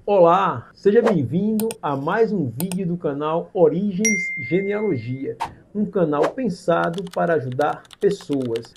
Olá, seja bem-vindo a mais um vídeo do canal Origens Genealogia, um canal pensado para ajudar pessoas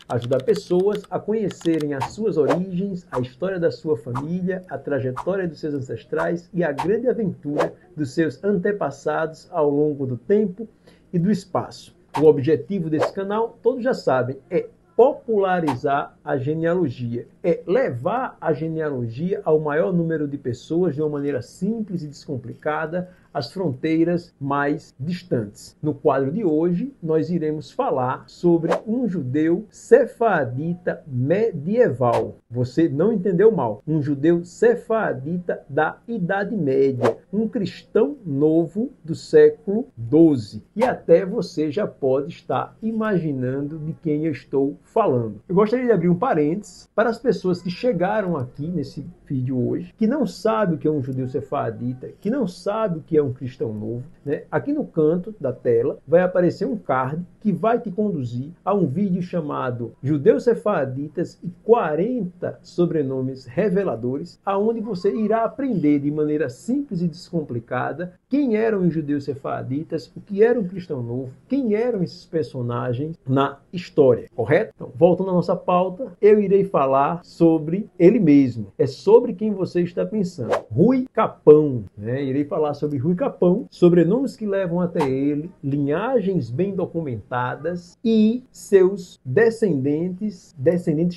a conhecerem as suas origens, a história da sua família, a trajetória dos seus ancestrais e a grande aventura dos seus antepassados ao longo do tempo e do espaço. O objetivo desse canal, todos já sabem, é popularizar a genealogia, é levar a genealogia ao maior número de pessoas de uma maneira simples e descomplicada às fronteiras mais distantes. No quadro de hoje, nós iremos falar sobre um judeu sefardita medieval. Você não entendeu mal. Um judeu sefardita da Idade Média, um cristão novo do século XII. E até você já pode estar imaginando de quem eu estou falando. Eu gostaria de abrir um parênteses para as pessoas que chegaram aqui nesse vídeo hoje, que não sabem o que é um judeu sefardita, que não sabem o que é um cristão novo, né? Aqui no canto da tela vai aparecer um card que vai te conduzir a um vídeo chamado Judeus Sefarditas e 40 sobrenomes reveladores, aonde você irá aprender de maneira simples e descomplicada quem eram os judeus sefarditas, o que era um cristão novo, quem eram esses personagens na história, correto? Então, voltando à nossa pauta, eu irei falar sobre ele mesmo. É sobre quem você está pensando. Rui Capão, né? Irei falar sobre Rui Capão, sobrenomes que levam até ele, linhagens bem documentadas e seus descendentes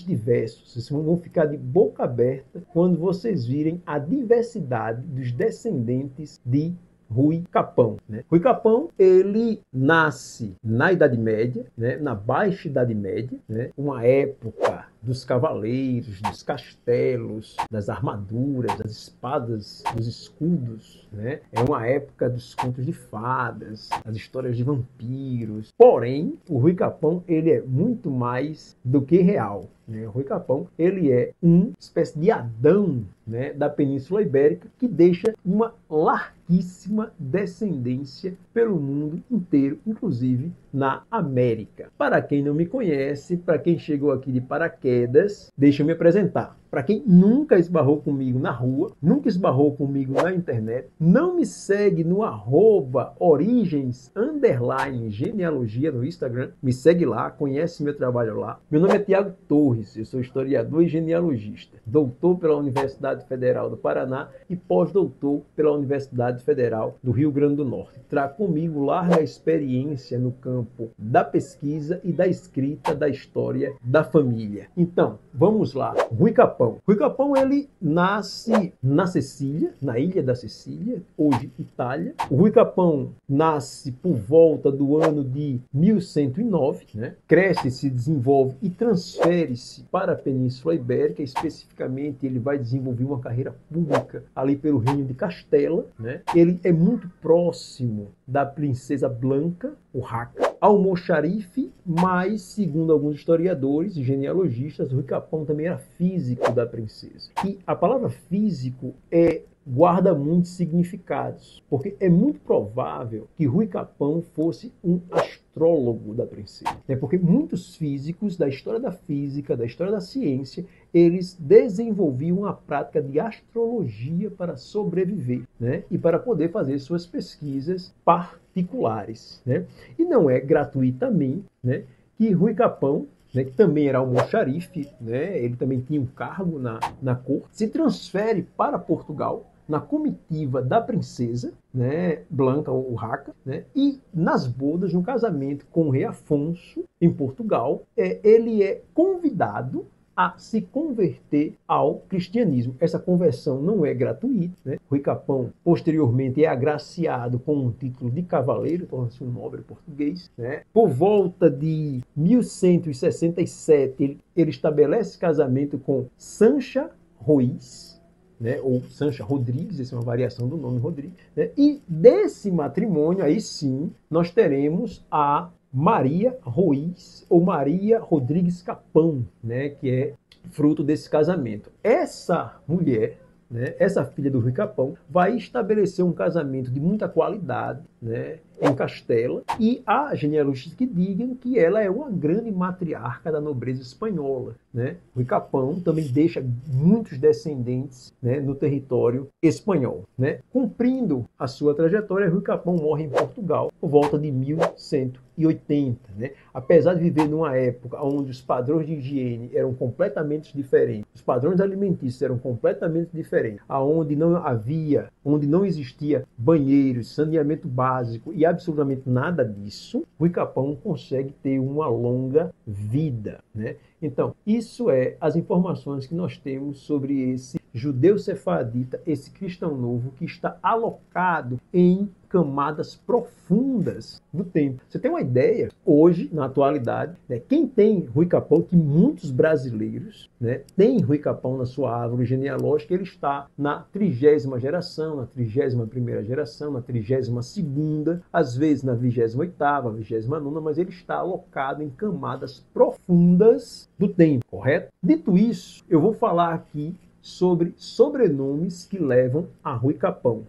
diversos. Vocês vão ficar de boca aberta quando vocês virem a diversidade dos descendentes de Rui Capão, né? Rui Capão, ele nasce na Idade Média, né? Na Baixa Idade Média, né? Uma época dos cavaleiros, dos castelos, das armaduras, das espadas, dos escudos, né? É uma época dos contos de fadas, as histórias de vampiros. Porém, o Rui Capão, ele é muito mais do que real, né? O Rui Capão, ele é uma espécie de Adão, né, da Península Ibérica, que deixa uma larguíssima descendência pelo mundo inteiro, inclusive na América. Para quem não me conhece, para quem chegou aqui de paraquedas, deixa eu me apresentar. Para quem nunca esbarrou comigo na rua, nunca esbarrou comigo na internet, não me segue no @origens_genealogia no Instagram, me segue lá, conhece meu trabalho lá. Meu nome é Tiago Torres, eu sou historiador e genealogista, doutor pela Universidade Federal do Paraná e pós-doutor pela Universidade Federal do Rio Grande do Norte. Trago comigo larga experiência no campo da pesquisa e da escrita da história da família. Então, vamos lá. Rui Capão. Rui Capão, ele nasce na Sicília, na ilha da Sicília, hoje Itália. O Rui Capão nasce por volta do ano de 1109, né? Cresce, se desenvolve e transfere-se para a Península Ibérica. Especificamente, ele vai desenvolver uma carreira pública ali pelo reino de Castela, né? Ele é muito próximo da princesa Blanca, o Raca, almoxarife, mas, segundo alguns historiadores e genealogistas, Rui Capão também era físico da princesa. E a palavra físico guarda muitos significados, porque é muito provável que Rui Capão fosse um astrólogo da princesa, né? Porque muitos físicos da história da física, da história da ciência, eles desenvolviam a prática de astrologia para sobreviver, né? E para poder fazer suas pesquisas particulares, né? E não é gratuitamente, né, que Rui Capão, né, que também era almoxarife, né, ele também tinha um cargo na corte, se transfere para Portugal na comitiva da princesa, né, Blanca ou Raca, né, e nas bodas, no casamento com o rei Afonso, em Portugal, ele é convidado a se converter ao cristianismo. Essa conversão não é gratuita, né? Rui Capão, posteriormente, é agraciado com um título de cavaleiro, torna-se um nobre português, né? Por volta de 1167, ele estabelece casamento com Sancha Ruiz, né? Ou Sancha Rodrigues, essa é uma variação do nome Rodrigues, né? E desse matrimônio, aí sim, nós teremos a Maria Ruiz ou Maria Rodrigues Capão, né, que é fruto desse casamento. Essa mulher, né, essa filha do Rui Capão, vai estabelecer um casamento de muita qualidade, né, em Castela, e há genealogistas que digam que ela é uma grande matriarca da nobreza espanhola, né? Rui Capão também deixa muitos descendentes, né, no território espanhol, né? Cumprindo a sua trajetória, Rui Capão morre em Portugal por volta de 1180, né? Apesar de viver numa época onde os padrões de higiene eram completamente diferentes, os padrões alimentícios eram completamente diferentes, onde não existia banheiros, saneamento básico e absolutamente nada disso, Rui Capão consegue ter uma longa vida, né? Então, isso é as informações que nós temos sobre esse judeu sefardita, esse cristão novo que está alocado em camadas profundas do tempo. Você tem uma ideia? Hoje, na atualidade, né, quem tem Rui Capão, que muitos brasileiros, né, têm Rui Capão na sua árvore genealógica, ele está na 30ª geração, na 31ª geração, na 32ª, às vezes na 28ª, 29ª, mas ele está alocado em camadas profundas do tempo, correto? Dito isso, eu vou falar aqui sobre sobrenomes que levam a Rui Capão.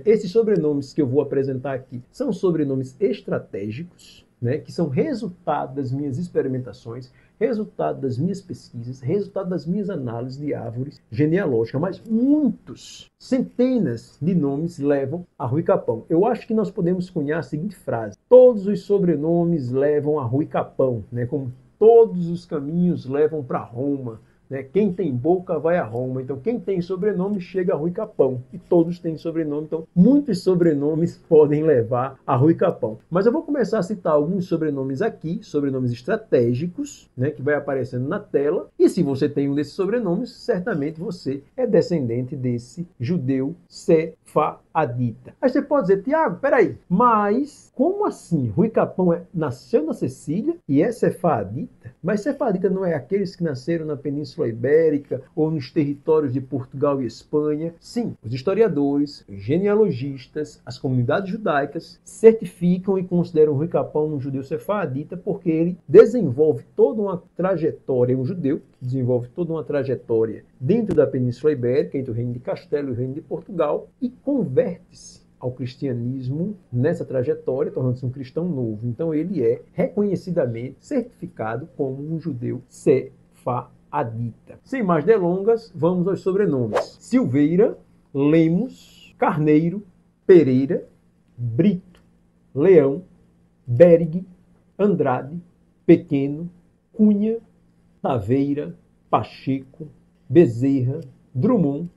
Esses sobrenomes que eu vou apresentar aqui são sobrenomes estratégicos, né, que são resultado das minhas experimentações, resultado das minhas pesquisas, resultado das minhas análises de árvores genealógicas, mas muitos, centenas de nomes levam a Rui Capão. Eu acho que nós podemos cunhar a seguinte frase: todos os sobrenomes levam a Rui Capão, né, como todos os caminhos levam para Roma. Quem tem boca vai a Roma. Então, quem tem sobrenome chega a Rui Capão. E todos têm sobrenome. Então, muitos sobrenomes podem levar a Rui Capão. Mas eu vou começar a citar alguns sobrenomes aqui, sobrenomes estratégicos, né, que vai aparecendo na tela. E se você tem um desses sobrenomes, certamente você é descendente desse judeu sefardita. Aí você pode dizer: Tiago, peraí, mas como assim? Rui Capão nasceu na Sicília e é sefardita? Mas sefardita não é aqueles que nasceram na Península Ibérica ou nos territórios de Portugal e Espanha? Sim, os historiadores, os genealogistas, as comunidades judaicas certificam e consideram Rui Capão um judeu sefardita porque ele desenvolve toda uma trajetória, um judeu que desenvolve toda uma trajetória dentro da Península Ibérica, entre o Reino de Castela e o Reino de Portugal, e converte-se ao cristianismo nessa trajetória, tornando-se um cristão novo. Então ele é reconhecidamente certificado como um judeu sefardita. Sem mais delongas, vamos aos sobrenomes: Silveira, Lemos, Carneiro, Pereira, Brito, Leão, Berg, Andrade, Pequeno, Cunha, Taveira, Pacheco, Bezerra, Drummond,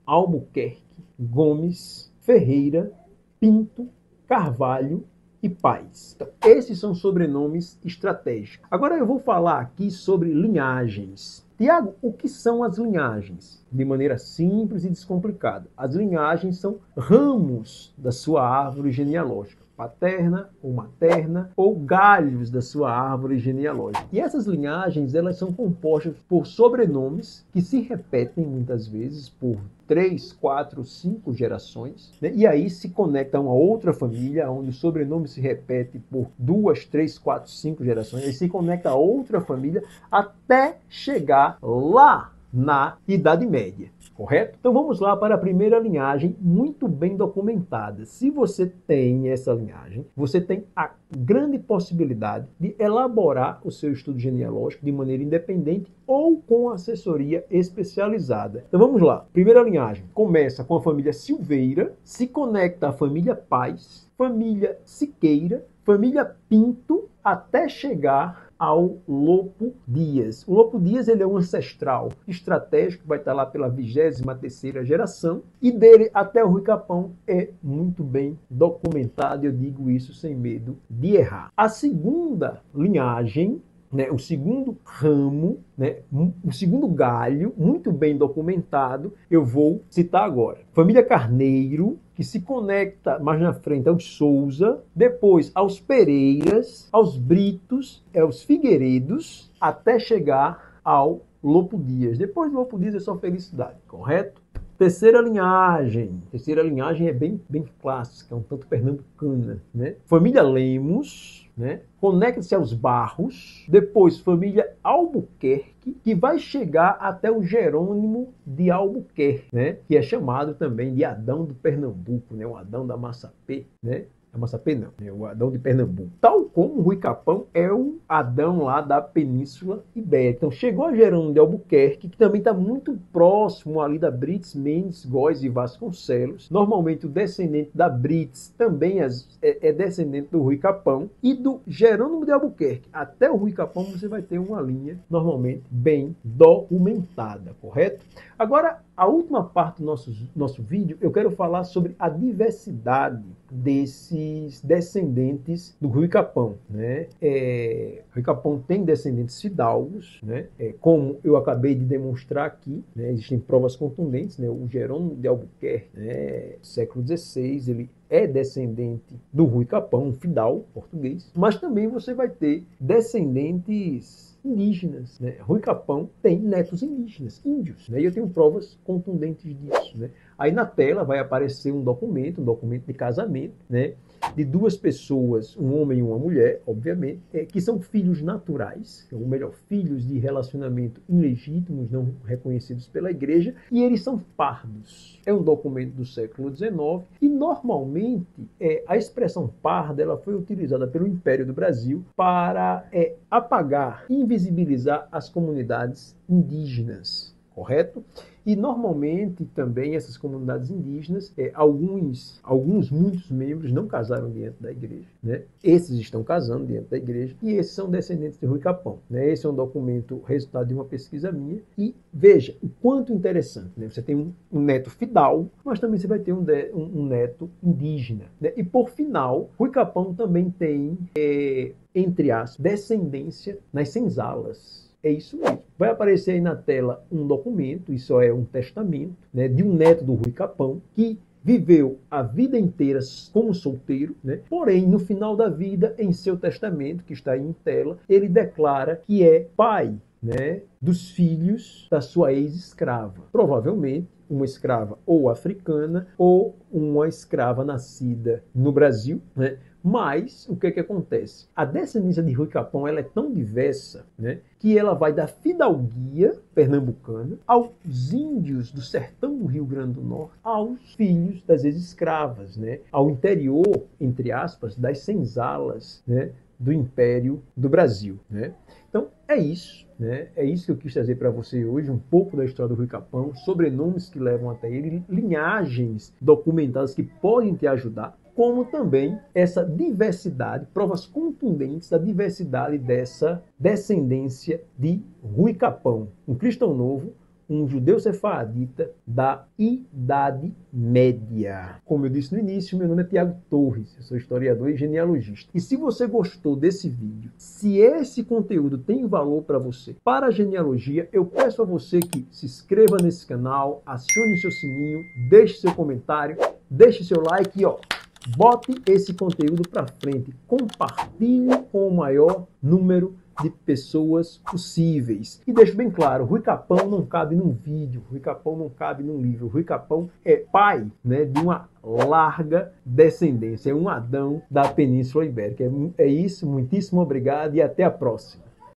Albuquerque, Gomes, Ferreira, Pinto, Carvalho e Paz. Então, esses são sobrenomes estratégicos. Agora eu vou falar aqui sobre linhagens. Tiago, o que são as linhagens? De maneira simples e descomplicada. As linhagens são ramos da sua árvore genealógica, paterna ou materna, ou galhos da sua árvore genealógica. E essas linhagens, elas são compostas por sobrenomes que se repetem muitas vezes por 3, 4, 5 gerações, né? E aí se conecta a uma outra família, onde o sobrenome se repete por 2, 3, 4, 5 gerações, aí se conecta a outra família até chegar lá na Idade Média, correto? Então vamos lá para a primeira linhagem, muito bem documentada. Se você tem essa linhagem, você tem a grande possibilidade de elaborar o seu estudo genealógico de maneira independente ou com assessoria especializada. Então vamos lá. Primeira linhagem começa com a família Silveira, se conecta à família Paz, família Siqueira, família Pinto, até chegar ao Lopo Dias. O Lopo Dias, ele é um ancestral estratégico, vai estar lá pela 23ª geração, e dele até o Rui Capão é muito bem documentado, eu digo isso sem medo de errar. A segunda linhagem, né, o segundo ramo, né, o segundo galho, muito bem documentado, eu vou citar agora. Família Carneiro, que se conecta mais na frente aos Souza, depois aos Pereiras, aos Britos, aos Figueiredos, até chegar ao Lopo Dias. Depois do Lopo Dias é só felicidade, correto? Terceira linhagem é bem clássica, um tanto pernambucana, né? Família Lemos, né? Conecta-se aos Barros, depois família Albuquerque, que vai chegar até o Jerônimo de Albuquerque, né? Que é chamado também de Adão do Pernambuco, né? O Adão da Massapê, né? Amassapê não, é o Adão de Pernambuco. Tal como o Rui Capão é o Adão lá da Península Ibérica. Então chegou a Jerônimo de Albuquerque, que também está muito próximo ali da Brits, Mendes, Góes e Vasconcelos. Normalmente o descendente da Brits também é descendente do Rui Capão. E do Jerônimo de Albuquerque até o Rui Capão você vai ter uma linha normalmente bem documentada, correto? Agora, a última parte do nosso vídeo, eu quero falar sobre a diversidade desses descendentes do Rui Capão, né? Rui Capão tem descendentes fidalgos, né? Como eu acabei de demonstrar aqui, né? Existem provas contundentes, né? O Jerônimo de Albuquerque, né? Século XVI, ele é descendente do Rui Capão, um fidalgo português, mas também você vai ter descendentes indígenas, né? Rui Capão tem netos indígenas, índios, né? E eu tenho provas contundentes disso, né? Aí na tela vai aparecer um documento de casamento, né? De duas pessoas, um homem e uma mulher, obviamente, que são filhos naturais, ou melhor, filhos de relacionamento ilegítimos, não reconhecidos pela igreja, e eles são pardos. É um documento do século XIX e, normalmente, a expressão parda ela foi utilizada pelo Império do Brasil para apagar, invisibilizar as comunidades indígenas, correto? E normalmente também essas comunidades indígenas, muitos membros não casaram dentro da igreja, né? Esses estão casando dentro da igreja e esses são descendentes de Rui Capão, né? Esse é um documento resultado de uma pesquisa minha e veja o quanto interessante, né? Você tem um neto fidalgo, mas também você vai ter um neto indígena, né? E por final, Rui Capão também tem, entre aspas, descendência nas senzalas. É isso mesmo. Vai aparecer aí na tela um documento, isso é um testamento, né, de um neto do Rui Capão, que viveu a vida inteira como solteiro, né? Porém, no final da vida, em seu testamento, que está aí em tela, ele declara que é pai, né, dos filhos da sua ex-escrava. Provavelmente uma escrava ou africana ou uma escrava nascida no Brasil, né? Mas o que acontece? A descendência de Rui Capão ela é tão diversa, né, que ela vai da fidalguia pernambucana aos índios do sertão do Rio Grande do Norte, aos filhos das ex-escravas, né, ao interior, entre aspas, das senzalas, né, do Império do Brasil, né? Então, é isso, né? É isso que eu quis trazer para você hoje, um pouco da história do Rui Capão, sobrenomes que levam até ele, linhagens documentadas que podem te ajudar, como também essa diversidade, provas contundentes da diversidade dessa descendência de Rui Capão, um cristão novo, um judeu sefardita da Idade Média. Como eu disse no início, meu nome é Tiago Torres, eu sou historiador e genealogista. E se você gostou desse vídeo, se esse conteúdo tem valor para você, para a genealogia, eu peço a você que se inscreva nesse canal, acione seu sininho, deixe seu comentário, deixe seu like e bote esse conteúdo para frente, compartilhe com o maior número de pessoas possíveis. E deixo bem claro, Rui Capão não cabe num vídeo, Rui Capão não cabe num livro. Rui Capão é pai, né, de uma larga descendência, é um Adão da Península Ibérica. É isso, muitíssimo obrigado e até a próxima.